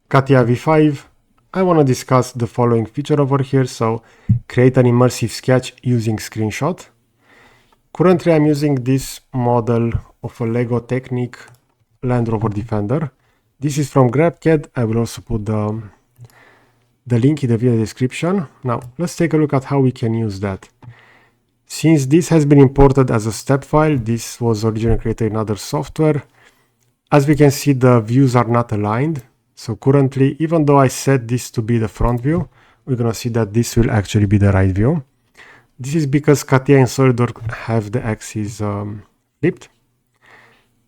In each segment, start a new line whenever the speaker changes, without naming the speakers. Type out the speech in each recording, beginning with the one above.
CATIA V5, I want to discuss the following feature over here. So create an immersive sketch using screenshot. Currently I'm using this model of a Lego Technic Land Rover Defender. This is from GrabCAD. I will also put the link in the video description. Now let's take a look at how we can use that. Since this has been imported as a step file, this was originally created in other software. As we can see, the views are not aligned. So currently, even though I set this to be the front view, we're going to see that this will actually be the right view. This is because CATIA and SolidWorks have the axes flipped.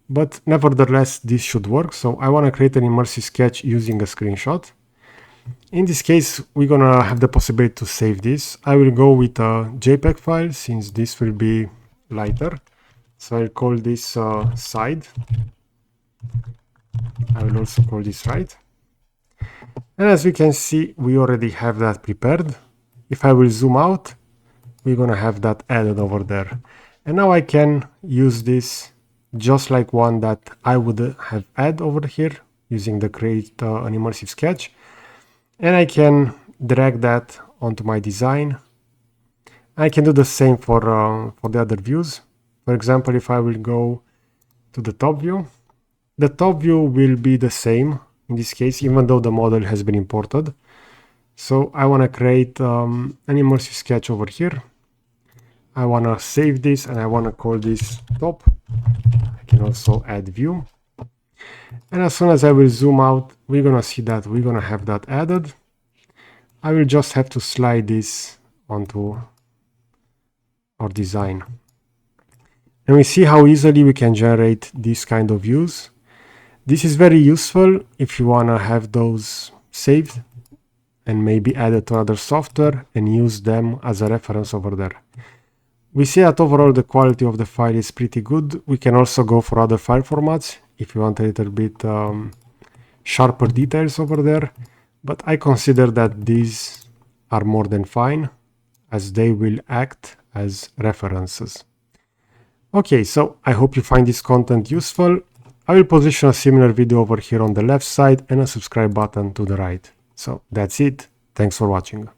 But nevertheless, this should work. So I want to create an immersive sketch using a screenshot. In this case, we're going to have the possibility to save this. I will go with a JPEG file since this will be lighter. So I'll call this side. I will also call this right. And as we can see, we already have that prepared. If I will zoom out, we're going to have that added over there. And now I can use this just like one that I would have added over here using the create an immersive sketch. And I can drag that onto my design. I can do the same for the other views. For example, if I will go to the top view, the top view will be the same in this case, even though the model has been imported. So I want to create an immersive sketch over here. I want to save this and I want to call this top. I can also add view. And as soon as I will zoom out, we're going to see that we're going to have that added. I will just have to slide this onto our design. And we see how easily we can generate these kind of views. This is very useful if you want to have those saved and maybe added to other software and use them as a reference over there. We see that overall the quality of the file is pretty good. We can also go for other file formats if you want a little bit sharper details over there. But I consider that these are more than fine as they will act as references. Okay, so I hope you find this content useful. I will position a similar video over here on the left side and a subscribe button to the right. So that's it. Thanks for watching.